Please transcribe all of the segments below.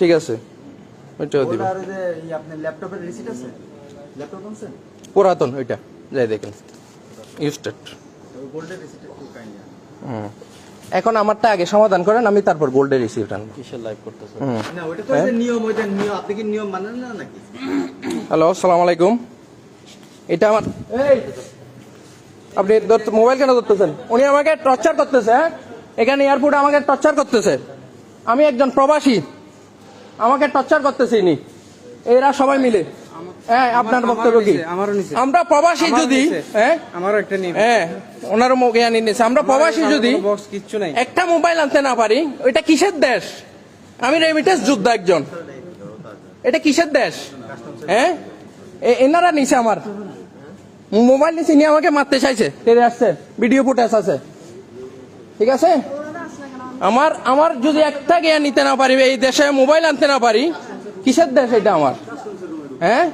ঠিক আছে ওইটাও দিব। পুরাতন ওইটা যাই দেখেন ইউস্টেড। এখন আমারটা আগে সমাধান করেন, আমি তারপর গোল্ডের রিসিপ্ট আনবো। কিসের লাইভ করতেছেন? না ওইটা তো নিয়ম, ওইটা নিয়ম, আপনি কি নিয়ম মানেন না নাকি? হ্যালো, আসসালামু আলাইকুম। এটা আমার এই আপনি মোবাইল কেন ধরতেছেন? উনি আমাকে টর্চার করতেছে। হ্যাঁ, এখানে এয়ারপোর্টে আমাকে টর্চার করতেছে। আমি একজন প্রবাসী, আমাকে টর্চার করতেছে ইনি, এরা সবাই মিলে। হ্যাঁ, আপনার বক্তব্য কি? আমরা প্রবাসী যদি ওনারও জ্ঞানী নিয়েছে, আমরা প্রবাসী যদি একটা মোবাইল আনতে না পারি, ওইটা কিসের দেশ? আমি রেমিটেন্স যোদ্ধা একজন, এটা কিসের দেশ? হ্যাঁ, এনারা নিছে আমার মোবাইল নিচে নিয়ে আমাকে মারতে চাইছে, তেরে আসছে, ভিডিও ফুটেজ আছে। ঠিক আছে, আমার যদি একটা জ্ঞান নিতে না পারি, এই দেশে মোবাইল আনতে না পারি, কিসের দেশ এটা আমার? হ্যাঁ,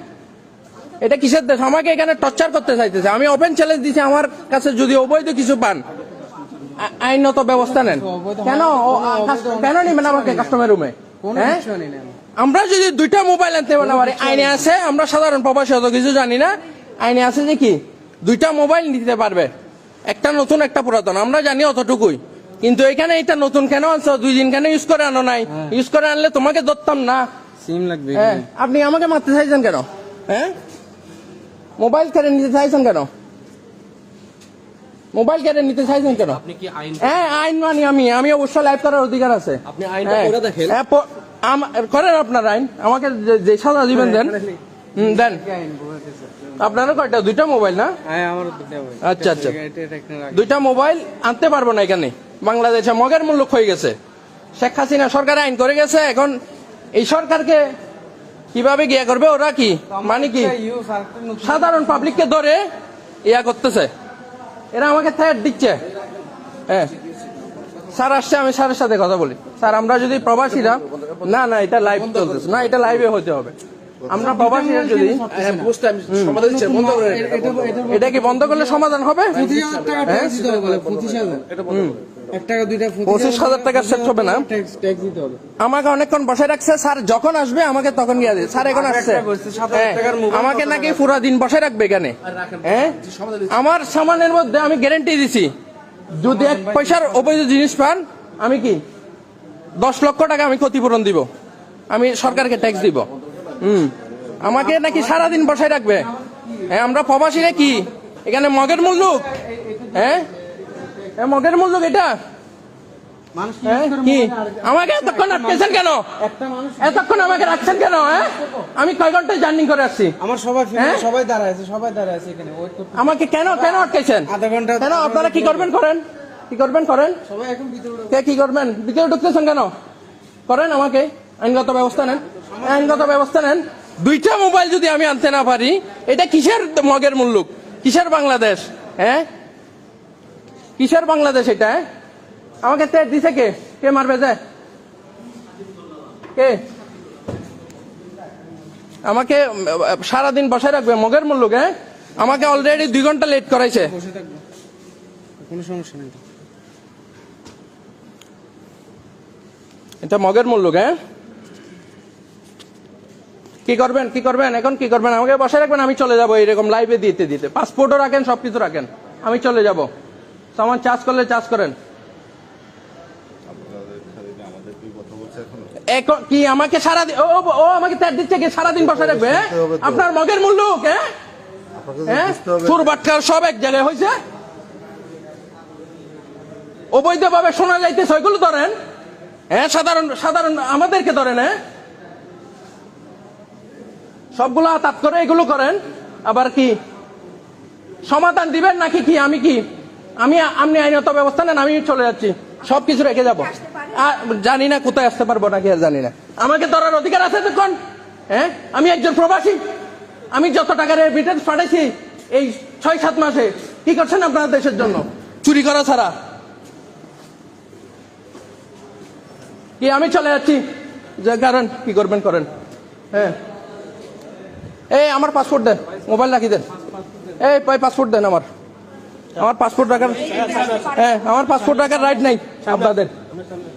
এটা কিসের দেশ? আমাকে এখানে টর্চার করতে চাইতেছে। আমি ওপেন চ্যালেঞ্জ দিছি, আমার কাছে যদি অবৈধ কিছু পান আইনত ব্যবস্থা নেন। কেন নিবেন আমাকে কাস্টমার রুমে? হ্যাঁ, আমরা যদি দুইটা মোবাইল আনতে না পারি, আইনে আছে, আমরা সাধারণ প্রবাসী অত কিছু জানি না, আইনে আছে যে কি দুইটা মোবাইল নিতে পারবে, একটা নতুন একটা পুরাতন, আমরা জানি অতটুকুই। কিন্তু এখানে এটা নতুন কেন আনছো? 2 দিন কেন ইউজ করে আনো নাই? ইউজ করে আনলে তোমাকে ধরতাম না, সিম লাগবে। হ্যাঁ, আপনি আমাকে মারতে চাইছেন কেন? হ্যাঁ, মোবাইল কেড়ে নিতে চাইছেন কেন? মোবাইল কেড়ে নিতে চাইছেন কেন? হ্যাঁ, আইন মানি আমি অবশ্যই লাইভ করার অধিকার আছে। আপনি আইনটা পড়ে দেখেন। করেন আপনার আইন, আমাকে যে সাজা দিবেন দেন। দেন। আপনারও কয়টা? 2টা মোবাইল না? আচ্ছা আচ্ছা, 2টা মোবাইল আনতে পারবো না এখানে। বাংলাদেশে মগের মূল্য হয়ে গেছে, শেখ হাসিনা সরকার আইন করে গেছে। এখন এই সরকারকে কিভাবে গিয়া করবে? ওরা কি মানে কি সাধারণ পাবলিককে ধরে ইয়া করতেছে, এরা আমাকে থ্রেট দিচ্ছে। হ্যাঁ, স্যার আসছে, আমি স্যারের সাথে কথা বলি। স্যার, আমরা যদি প্রবাসীরা না এটা লাইভ চলতেছে না, এটা লাইভে হতে হবে। আমরা প্রবাসীরা যদি এটা কি বন্ধ করলে সমাধান হবে? 25,000 টাকা সেট হবে না। আমাকে অনেকক্ষণ বসায় রাখছে। স্যার যখন আসবে আমাকে তখন গিয়ে দিবে। স্যার এখন আসছে, আমাকে নাকি পুরো দিন বসায় রাখবে এখানে। হ্যাঁ, আমার সামানের মধ্যে আমি গ্যারান্টি দিছি, যদি 1 পয়সার অবৈধ জিনিস পান, আমি কি 10 লক্ষ টাকা আমি ক্ষতিপূরণ দিব, আমি সরকারকে ট্যাক্স দিব। আমাকে নাকি সারাদিন বসায় রাখবে। হ্যাঁ, আমরা প্রবাসীরা কি এখানে মগের মূল্য? হ্যাঁ, মগের মূল্য এটা কি? আমাকে এতক্ষণ আটকেছেন কেন? এতক্ষণ আমাকে রাখছেন কেন? হ্যাঁ, আমি কয় ঘন্টায় জার্নি করে আসছি। আমার সবাই দাঁড়ায় আছে এখানে। আমাকে কেন আটকেছেন? আধা ঘন্টা। কেন? আপনারা কি করবেন করেন, কি করবেন করেন। সবাই এখন ভিতরে কি করবেন? ভিতরে ঢুকতেছেন কেন? করেন, আমাকে আইনগত ব্যবস্থা নেন, আইনগত ব্যবস্থা নেন। 2টা মোবাইল যদি আমি আনতে না পারি, এটা কিসের মগের মূল্য? কিসের বাংলাদেশ? হ্যাঁ, কিসের বাংলাদেশ এটা? আমাকে তেজ দিছে কে? কে মারবে যায়? কে আমাকে সারাদিন বসায় রাখবে? মগের মূল্য। হ্যাঁ, আমাকে অলরেডি 2 ঘন্টা লেট করাইছে। কোনো সমস্যা নেই, এটা মগের মূল্য। হ্যাঁ, কি করবেন এখন? কি করবেন? আমাকে বসায় রাখবেন, আমি চলে যাবো এরকম লাইভে দিতে। পাসপোর্টও রাখেন, সবকিছু রাখেন, আমি চলে যাব। সামান চার্জ করলে চার্জ করেন। এখন কি আমাকে সারাদিন ও আমাকে ত্যাগ দিচ্ছে কি? সারাদিন বসায় রাখবে? আপনার মগের মূল্য। হ্যাঁ, চোর বাটকার সব এক জায়গায় হয়েছে, অবৈধভাবে শোনা যাইতেছে, ওইগুলো ধরেন। হ্যাঁ, সাধারণ আমাদেরকে ধরেন। হ্যাঁ, সবগুলো আতাত করে এগুলো করেন। আবার কি সমাধান দিবেন নাকি কি? আমি আইনত ব্যবস্থা নেন, আমি চলে যাচ্ছি, সবকিছু রেখে যাবো। জানি না কোথায় আসতে পারবো নাকি, আর জানি না। আমাকে ধরার অধিকার আছে তখন? হ্যাঁ, আমি একজন প্রবাসী, আমি যত টাকার রেমিটেন্স পাঠাইছি এই 6-7 মাসে, কি করছেন আপনার দেশের জন্য? চুরি করা ছাড়া কি? আমি চলে যাচ্ছি, যে কারণ কি করবেন করেন। হ্যাঁ, এই আমার পাসপোর্ট দেন, মোবাইল রাখি দেন। এই পাসপোর্ট দেন, আমার পাসপোর্ট রাখার, হ্যাঁ, আমার পাসপোর্ট রাখার রাইট নাই আপনাদের।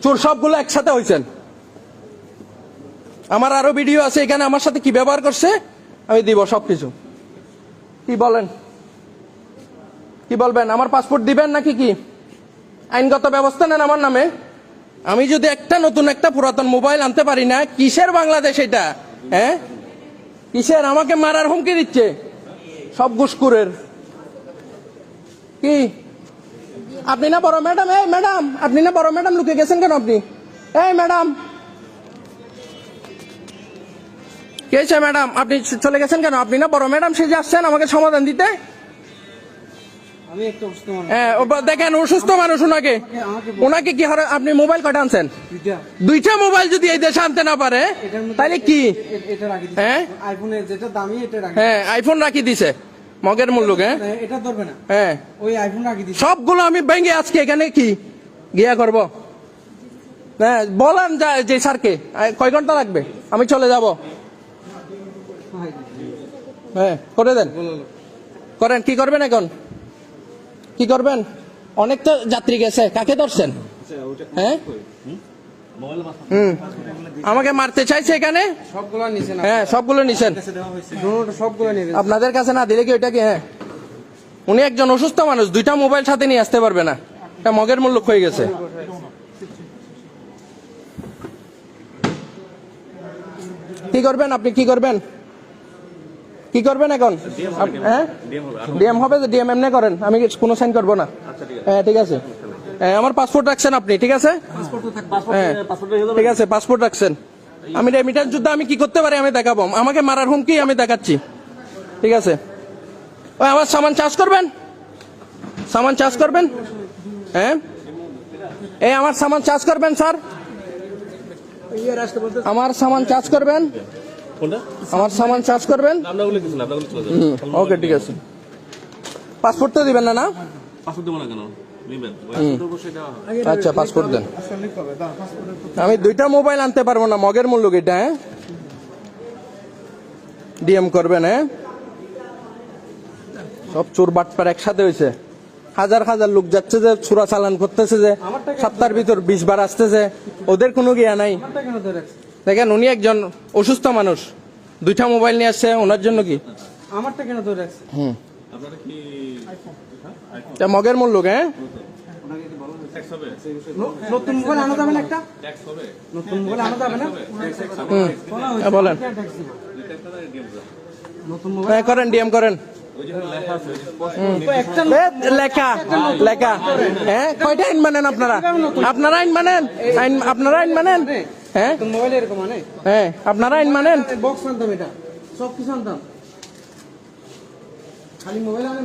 চোর সবগুলো একসাথে হয়েছেন। আমার আরো ভিডিও আছে এখানে, আমার সাথে কি ব্যবহার করছে আমি দিব সবকিছু। কি বলেন, কি বলবেন? আমার পাসপোর্ট দিবেন নাকি কি আইনগত ব্যবস্থা নেন আমার নামে? আমি যদি একটা নতুন একটা পুরাতন মোবাইল আনতে পারি না, কিসের বাংলাদেশ এটা? হ্যাঁ, কিসের? আমাকে মারার হুমকি দিচ্ছে সব ঘুষখোরের। কি আপনি না বড় ম্যাডাম? এই ম্যাডাম, আপনি না বড় ম্যাডাম, লুকে গেছেন কেন আপনি? এই ম্যাডাম, কি হয়েছে ম্যাডাম? আপনি চলে গেছেন কেন? আপনি না বড় ম্যাডাম সেজে আসছেন আমাকে সমাধান দিতে? আমি একটা অসুস্থ মানুষ। হ্যাঁ, দেখেন অসুস্থ মানুষ, ওনাকে কি হারে? আপনি মোবাইল কয়টা আনছেন? দুইটা মোবাইল যদি এই দেশে আনতে না পারে তাহলে কি? এটা রাখি দিছে। হ্যাঁ, আইফোনের যেটা দামি এটা রাখি। হ্যাঁ, আইফোন রাখি দিছে মগের মূল্য। হ্যাঁ, এটা ধরবে না। হ্যাঁ, ওই আইফোন রাখি দিছে। সবগুলো আমি ভেঙে আজকে এখানে কি গিয়া করব? হ্যাঁ, বলেন যে স্যারকে কয় ঘন্টা লাগবে, আমি চলে যাব। হ্যাঁ, করে দেন, করেন। কি করবেন এখন? কি করবেন? অনেক তো যাত্রী গেছে, কাকে ধরছেন? হ্যাঁ, আমাকে মারতে চাইছে এখানে। সবগুলো নিছে না। হ্যাঁ, সবগুলো নিছেন। সবগুলো নিয়ে গেছে। আপনাদের কাছে না দিলে কি ওইটা কি? হ্যাঁ, উনি একজন অসুস্থ মানুষ, দুইটা মোবাইল সাথে নিয়ে আসতে পারবে না, এটা মগের মূল্য হয়ে গেছে। কি করবেন আপনি? কি করবেন? কি করবেন এখন? হ্যাঁ, ডিএম হবে। ডিএম এমনি করেন, আমি কোনো সাইন করবো না। হ্যাঁ, ঠিক আছে। হ্যাঁ, আমার পাসপোর্ট রাখছেন আপনি, ঠিক আছে? হ্যাঁ, ঠিক আছে, পাসপোর্ট রাখছেন। আমি রেমিটেন্স যুদ্ধ আমি কি করতে পারি আমি দেখাবো। আমাকে মারার হুমকি আমি দেখাচ্ছি, ঠিক আছে? ওই আমার সামান চার্জ করবেন, সামান চার্জ করবেন। হ্যাঁ, এই আমার সামান চার্জ করবেন স্যার, আমার সামান চার্জ করবেন, আমার সামান চার্জ করবেন। ওকে, ঠিক আছে। পাসপোর্ট তো দিবেন না? না, আচ্ছা, পাসপোর্ট দেন। আমি দুইটা মোবাইল আনতে পারবো না, মগের মূল্য এটা। হ্যাঁ, ডিএম করবেন। হ্যাঁ, সব চোর বাটপার একসাথে হয়েছে। হাজার হাজার লোক যাচ্ছে যে চোরা চালান করতেছে, যে সপ্তাহের ভিতর 20 বার আসতেছে, ওদের কোনো গিয়া নাই। দেখেন, উনি একজন অসুস্থ মানুষ, দুইটা মোবাইল নিয়ে আসছে, ওনার জন্য কি? আমারটা কেন ধরে রাখছে? মগের মূল্য। হ্যাঁ, নতুন মোবাইল আনা যাবে না? একটা নতুন মোবাইল আনা যাবে না? বলেন। নতুন মোবাইল হ্যাঁ, করেন, ডিএম করেন। লেখা লেখা। হ্যাঁ, কয়টা আইন মানেন আপনারা? আপনারা আইন মানেন? আপনারা আইন মানেন? হ্যাঁ, মোবাইল এরকম মানে? হ্যাঁ, আপনারা আইন মানেন? বক্স আনতাম, এটা সব কিছু আনতাম, খালি মোবাইল আনে।